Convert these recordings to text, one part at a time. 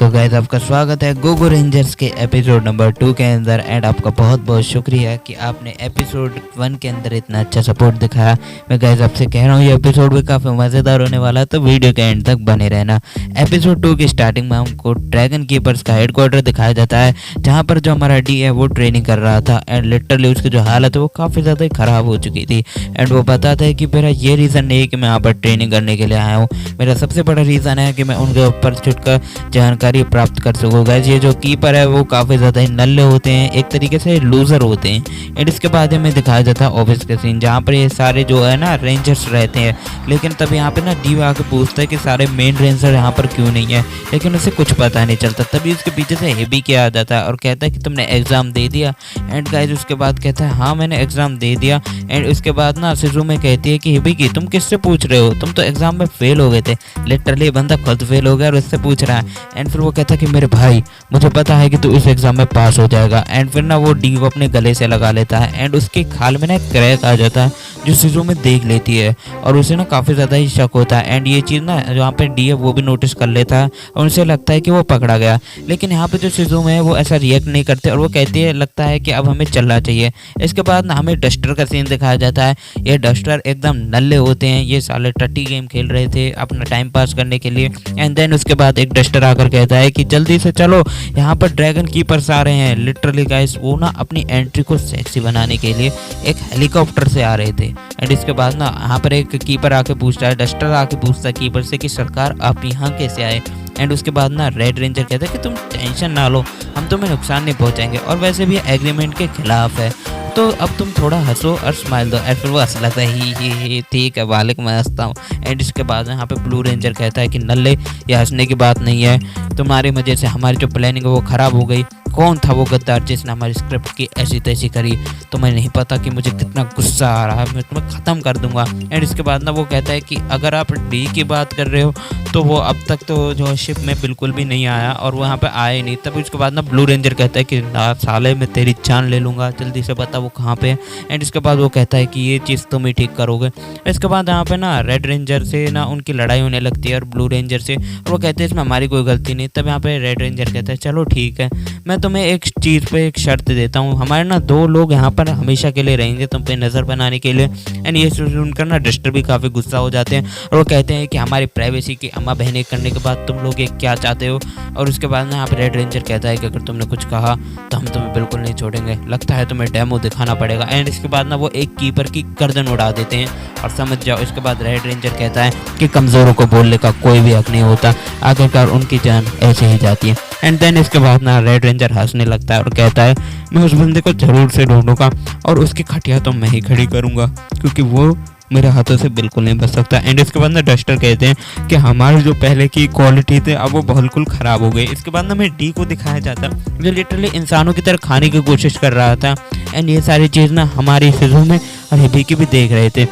So guys आपका स्वागत है गोगो रेंजर्स के एपिसोड नंबर 2 के अंदर। एंड आपका बहुत बहुत शुक्रिया कि आपने एपिसोड 1 के अंदर इतना अच्छा सपोर्ट दिखाया। मैं गाइस आपसे कह रहा हूँ ये एपिसोड भी काफ़ी मज़ेदार होने वाला है, तो वीडियो के एंड तक बने रहना। एपिसोड 2 की स्टार्टिंग में हमको ड्रैगन कीपर्स का हेडक्वार्टर दिखाया जाता है, जहाँ पर जो हमारा डी है वो ट्रेनिंग कर रहा था। एंड लिटरली उसकी जो हालत है वो काफ़ी ज़्यादा ख़राब हो चुकी थी। एंड वो बताता है कि मेरा ये रीज़न नहीं है कि मैं यहाँ पर ट्रेनिंग करने के लिए आया हूँ, मेरा सबसे बड़ा रीज़न है कि मैं उनके ऊपर छुटकर जानकारी प्राप्त कर सकूँ। गाइस ये जो कीपर है वो काफ़ी ज़्यादा ही नल्ले होते हैं, एक तरीके से लूज़र होते हैं। एंड इसके बाद हमें दिखाया जाता है ऑफिस के सीन, जहाँ पर ये सारे जो है ना रेंजर्स रहते हैं। लेकिन तब यहाँ पे ना डी आके पूछता है कि सारे मेन रेंजर यहाँ पर क्यों नहीं है, लेकिन उसे कुछ पता नहीं चलता। तभी उसके पीछे से हेबी के आ जाता है और कहता है कि तुमने एग्ज़ाम दे दिया। एंड गाइस उसके बाद कहता है हाँ मैंने एग्ज़ाम दे दिया। एंड उसके बाद ना सिजुमे कहती है कि हेबी की तुम किससे पूछ रहे हो, तुम तो एग्ज़ाम में फेल हो गए थे। लिटरली बंदा खुद फेल हो गया और उससे पूछ रहा है। एंड फिर वो कहता है कि मेरे भाई मुझे पता है कि तू इस एग्ज़ाम में पास हो जाएगा। एंड फिर ना वो डी को अपने गले से लगा लेता है। एंड उसके खाल में ना एक क्रैक आ जाता है जो सिजुमे देख लेती है और उसे ना काफ़ी ज़्यादा ही शक होता है। एंड ये चीज़ ना जहाँ पे डी है वो भी नोटिस कर लेता है और उनसे लगता है कि वो पकड़ा गया। लेकिन यहाँ पे जो सिजुमे है वो ऐसा रिएक्ट नहीं करते और वो कहती है लगता है कि अब हमें चलना चाहिए। इसके बाद ना हमें डस्टर का सीन दिखाया जाता है। ये डस्टर एकदम नल्ले होते हैं, ये साले टट्टी गेम खेल रहे थे अपना टाइम पास करने के लिए। एंड देन उसके बाद एक डस्टर आकर कहता है कि जल्दी से चलो यहाँ पर ड्रैगन कीपर्स आ रहे हैं। लिटरली गाइस वो ना अपनी एंट्री को सेक्सी बनाने के लिए एक हेलीकॉप्टर से आ रहे थे। एंड इसके बाद ना यहाँ पर एक कीपर आके पूछता है, डस्टर आके पूछता है कीपर से कि सरकार आप यहाँ कैसे आए। एंड उसके बाद ना रेड रेंजर कहता है कि तुम टेंशन ना लो, हम तुम्हें नुकसान नहीं पहुँचाएंगे और वैसे भी एग्रीमेंट के खिलाफ है, तो अब तुम थोड़ा हंसो और स्माइल दो। एंड फिर वो हंस लगता है ही ठीक है वालिक मैं हंसता हूँ। एंड इसके बाद यहाँ पे ब्लू रेंजर कहता है कि नल्ले ये हंसने की बात नहीं है, तुम्हारी वजह से हमारी जो प्लानिंग है वो ख़राब हो गई। कौन था वो गद्दार जिसने हमारी स्क्रिप्ट की ऐसी तैसी करी, तुम्हें नहीं पता कि मुझे कितना गुस्सा आ रहा है, मैं तुम्हें ख़त्म कर दूंगा। एंड इसके बाद ना वो कहता है कि अगर आप डी की बात कर रहे हो तो वो अब तक तो जो शिप में बिल्कुल भी नहीं आया और वो यहाँ पे आया ही नहीं। तब उसके बाद ना ब्लू रेंजर कहता है कि ना साले मैं तेरी जान ले लूँगा, जल्दी से बता वो कहाँ पे है। एंड इसके बाद वो कहता है कि ये चीज़ तुम ही ठीक करोगे। इसके बाद यहाँ पे ना रेड रेंजर से ना उनकी लड़ाई होने लगती है और ब्लू रेंजर से, और वो कहते हैं इसमें हमारी कोई गलती नहीं। तब यहाँ पे रेड रेंजर कहता है चलो ठीक है, मैं तुम्हें एक चीज़ पे एक शर्त देता हूँ, हमारे ना 2 लोग यहाँ पर हमेशा के लिए रहेंगे तुम पे नज़र बनाने के लिए। एंड ये सुनकर ना डस्टर भी काफ़ी गुस्सा हो जाते हैं और वो कहते हैं कि हमारी प्राइवेसी की अम्मा बहनें करने के बाद तुम लोग ये क्या चाहते हो। और उसके बाद ना यहाँ पर रेड रेंजर कहता है कि अगर तुमने कुछ कहा तो हम तुम्हें बिल्कुल नहीं छोड़ेंगे, लगता है तुम्हें डेमो दिखाना पड़ेगा। एंड इसके बाद ना वो एक कीपर की गर्दन उड़ा देते हैं और समझ जाओ। इसके बाद रेड रेंजर कहता है कि कमज़ोरों को बोलने का कोई भी हक नहीं होता, आखिरकार उनकी जान ऐसे ही जाती है। एंड देन इसके बाद ना रेड रेंजर हंसने लगता है और कहता है मैं उस बंदे को ज़रूर से ढूंढूंगा और उसकी खटिया तो मैं ही खड़ी करूंगा क्योंकि वो मेरे हाथों से बिल्कुल नहीं बच सकता। एंड इसके बाद ना डस्टर कहते हैं कि हमारी जो पहले की क्वालिटी थे अब वो बिल्कुल ख़राब हो गई। इसके बाद ना हमें डी को दिखाया जाता है जो लिटरली इंसानों की तरह खाने की कोशिश कर रहा था। एंड ये सारी चीज़ ना हमारी सिजुमे और हेबी की भी देख रहे थे।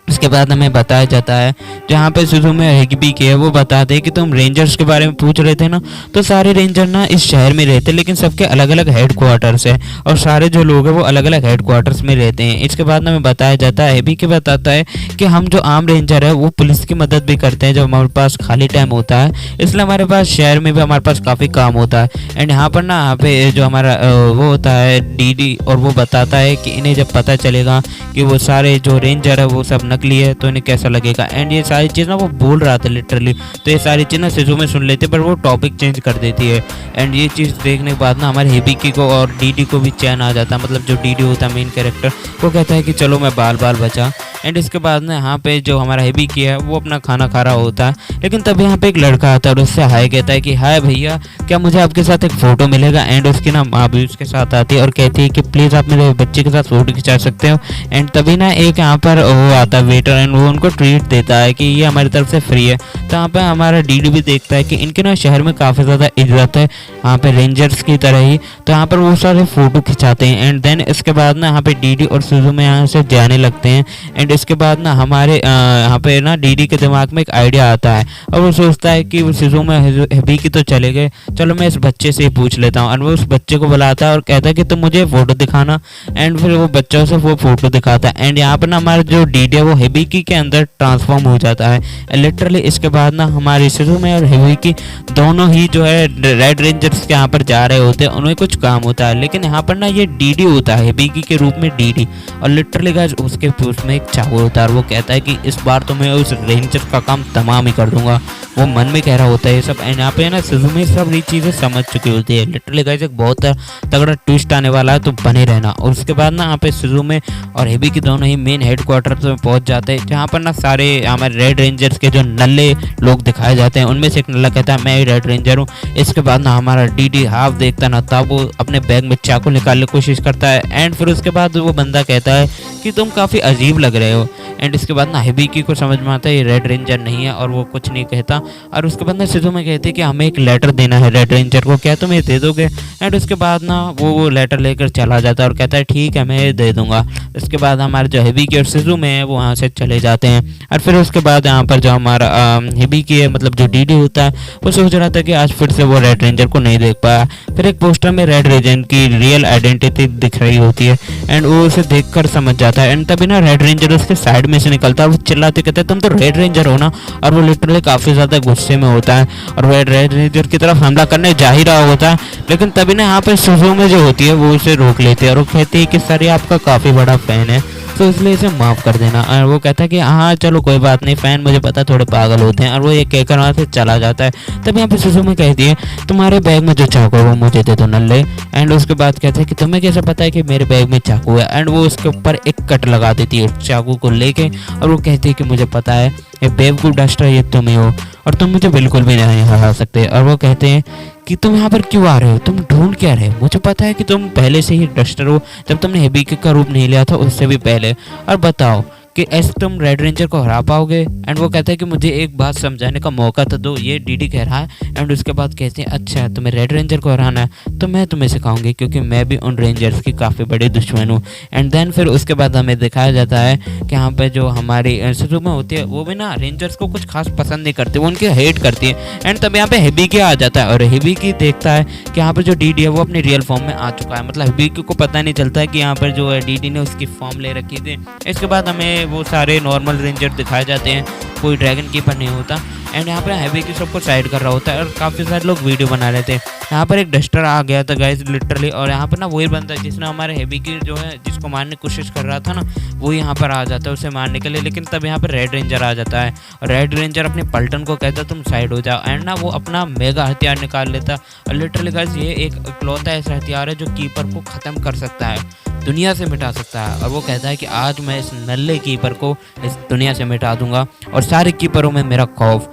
इसके बाद हमें बताया जाता है जहाँ पे सिजुमे और हेबी के है वो बताते हैं कि तुम रेंजर्स के बारे में पूछ रहे थे ना, तो सारे रेंजर ना इस शहर में रहते हैं लेकिन सबके अलग अलग हेड क्वार्टर्स है और सारे जो लोग हैं वो अलग अलग हेड क्वार्टर्स में रहते हैं। इसके बाद हमें बताया जाता है हेबी के बताता है कि हम जो आम रेंजर है वो पुलिस की मदद भी करते हैं जब हमारे पास खाली टाइम होता है, इसलिए हमारे पास शहर में भी हमारे पास काफ़ी काम होता है। एंड यहाँ पर ना यहाँ पे जो हमारा वो होता है डी और वो बताता है कि इन्हें जब पता चलेगा कि वो सारे जो रेंजर है वो सब नकली है तो इन्हें कैसा लगेगा। एंड ये सारी चीज़ ना वो बोल रहा था लिटरली, तो ये सारी चीज़ ना सिजुमे सुन लेते पर वो टॉपिक चेंज कर देती है। एंड ये चीज़ देखने के बाद ना हमारे हेबी को और डी को भी चैन आ जाता है, मतलब जो डी होता है मेन कैरेक्टर, वो कहता है कि चलो मैं बाल बचा। एंड इसके बाद ना यहाँ पे जो हमारा हेबी है वो अपना खाना खा रहा होता है, लेकिन तब यहाँ पे एक लड़का आता है और उससे हाय कहता है कि हाय भैया क्या मुझे आपके साथ एक फ़ोटो मिलेगा। एंड उसकी ना माँ भी उसके साथ आती है और कहती है कि प्लीज़ आप मेरे बच्चे के साथ फ़ोटो खिंचा सकते हो। एंड तभी ना एक यहाँ पर वो आता है वेटर एंड वो उनको ट्रीट देता है कि ये हमारी तरफ से फ्री है। तो यहाँ पे हमारा डी भी देखता है कि इनके ना शहर में काफ़ी ज़्यादा इज्जत है यहाँ पे रेंजर्स की तरह ही, तो यहाँ पर वो सारे फ़ोटो खिंचाते हैं। एंड देन इसके बाद ना यहाँ पे डी और सिजुमे यहाँ से जाने लगते हैं। एंड इसके बाद ना हमारे यहाँ पे ना डीडी के दिमाग में एक आइडिया आता है और वो सोचता है कि वो सिजुमे हिबिकी तो चले गए, चलो मैं इस बच्चे से ही पूछ लेता हूँ। और वो उस बच्चे को बुलाता है और कहता है कि तुम मुझे फ़ोटो दिखाना। एंड फिर वो बच्चा उसे वो फ़ोटो दिखाता है। एंड यहाँ पर ना हमारा जो डीडी है वो हिबिकी के अंदर ट्रांसफॉर्म हो जाता है लिटरली। इसके बाद ना हमारी सिजुमे और हिबिकी दोनों ही जो है रेड रेंजर्स के यहाँ पर जा रहे होते हैं, उन्हें कुछ काम होता है। लेकिन यहाँ पर ना ये डीडी होता है हिबिकी के रूप में डीडी, और लिटरली गाइस उसके उसमें एक चाकू होता है और वो कहता है कि इस बार तो मैं उस रेंजर का काम तमाम ही कर दूंगा। वो मन में कह रहा होता है ये सब। एंड यहाँ पे ना सिजुमे सब ये चीज़ें समझ चुकी होती है लिटरली गाइस। एक बहुत तगड़ा ट्विस्ट आने वाला है, तो बने रहना। और उसके बाद ना यहाँ पे सिजुमे और हिबिकी दोनों ही मेन हेडक्वार्टर में पहुंच जाते हैं, जहाँ पर ना सारे हमारे रेड रेंजर्स के जो नल्ले लोग दिखाए जाते हैं। उनमें से एक नल्ला कहता है मैं ही रेड रेंजर हूँ। इसके बाद ना हमारा डीडी हाफ देखता ना तब वो अपने बैग में चाकू निकालने की कोशिश करता है। एंड फिर उसके बाद वो बंदा कहता है कि तुम काफ़ी अजीब लग रहे हो। एंड इसके बाद ना हिबिकी को समझ में आता है ये रेड रेंजर नहीं है और वो कुछ नहीं कहता। और उसके बाद ना सिजुमे कहते हैं कि हमें एक लेटर देना है रेड रेंजर को, क्या तुम ये दे दोगे? एंड उसके बाद ना वो लेटर लेकर चला जाता है और कहता है ठीक है मैं ये दे दूंगा। इसके बाद हमारे जो हिबिकी और सिजुमे है वो वहाँ से चले जाते हैं। और फिर उसके बाद यहाँ पर जो हमारा हिबिकी है मतलब जो डीडी होता है वो सोच रहा था कि आज फिर से वो रेड रेंजर को नहीं देख पाया। फिर एक पोस्टर में रेड रेंजर की रियल आइडेंटिटी दिख रही होती है एंड वो उसे देखकर समझ जाता है। एंड तभी ना रेड रेंजर उसके साइड में से निकलता है और वो चिल्लाते कहते हैं तुम तो रेड रेंजर हो ना। और वो लिटरली काफ़ी ज़्यादा गुस्से में होता है और वो रेड रेंजर की तरफ हमला करने जा ही रहा होता है। लेकिन तभी ना यहाँ पे सिजुमे जो होती है वो उसे रोक लेती है और वो कहती है कि सर ये आपका काफ़ी बड़ा फ़ैन है तो इसलिए इसे माफ़ कर देना। और वो कहता है कि हाँ चलो कोई बात नहीं, फ़ैन मुझे पता है थोड़े पागल होते हैं। और वो ये कहकर वहाँ से चला जाता है। तब यहाँ पे सिजुमे कहती है तुम्हारे बैग में जो चाकू है वो मुझे दे दो नल्ले। एंड उसके बाद कहते हैं कि तुम्हें कैसे पता है कि मेरे बैग में चाकू है? एंड वो उसके ऊपर एक कट लगा देती है चाकू को लेके और वो कहती है कि मुझे पता है ये बेवकूफ़ डस्टर ये तुम ही हो और तुम मुझे बिल्कुल भी नहीं हरा सकते। और वो कहते हैं कि तुम यहाँ पर क्यों आ रहे हो, तुम ढूंढ क्या रहे हो? मुझे पता है कि तुम पहले से ही डस्टर हो, जब तुमने हिबिकी का रूप नहीं लिया था उससे भी पहले। और बताओ कि ऐसे तुम रेड रेंजर को हरा पाओगे? एंड वो कहता है कि मुझे एक बात समझाने का मौका तो दो, ये डीडी कह रहा है। एंड उसके बाद कहते हैं अच्छा तुम्हें रेड रेंजर को हराना है तो मैं तुम्हें सिखाऊंगी क्योंकि मैं भी उन रेंजर्स की काफ़ी बड़ी दुश्मन हूँ। एंड देन फिर उसके बाद हमें दिखाया जाता है कि यहाँ पे जो हमारी सिजुमे होती है वो भी ना रेंजर्स को कुछ खास पसंद नहीं करती, वो उनके हेट करती है। एंड तब यहाँ पे हिबिकी आ जाता है और हिबिकी देखता है कि यहाँ पर जो डीडी है वो अपनी रियल फॉर्म में आ चुका है। मतलब हिबिकी को पता नहीं चलता है कि यहाँ पर जो है डीडी ने उसकी फॉर्म ले रखी थी। इसके बाद हमें वो सारे नॉर्मल रेंजर दिखाए जाते हैं, कोई ड्रैगन कीपर नहीं होता। एंड यहाँ पर हिबिकी सबको साइड कर रहा होता है और काफ़ी सारे लोग वीडियो बना रहे थे। यहाँ पर एक डस्टर आ गया था गाइस लिटरली, और यहाँ पर ना वही बंदा जिसने हमारे हिबिकी जो है जिसको मारने की कोशिश कर रहा था ना वो यहाँ पर आ जाता है उसे मारने के लिए। लेकिन तब यहाँ पर रेड रेंजर आ जाता है और रेड रेंजर अपने पलटन को कहता है तुम साइड हो जाओ। एंड ना वो अपना मेगा हथियार निकाल लेता और लिटरली गाइस ये एक इकलौता ऐसा हथियार है जो कीपर को ख़त्म कर सकता है, दुनिया से मिटा सकता है। और वो कहता है कि आज मैं इस नल्ले कीपर को इस दुनिया से मिटा दूंगा और सारे कीपरों में मेरा खौफ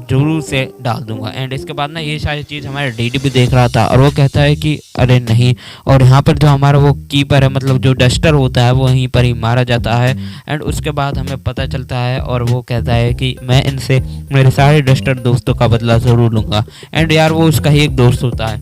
जरूर से डाल दूंगा। एंड इसके बाद ना ये सारी चीज़ हमारे डीडी भी देख रहा था और वो कहता है कि अरे नहीं। और यहाँ पर जो हमारा वो कीपर है मतलब जो डस्टर होता है वो वहीं पर ही मारा जाता है। एंड उसके बाद हमें पता चलता है और वो कहता है कि मैं इनसे मेरे सारे डस्टर दोस्तों का बदला ज़रूर लूँगा। एंड यार वो उसका ही एक दोस्त होता है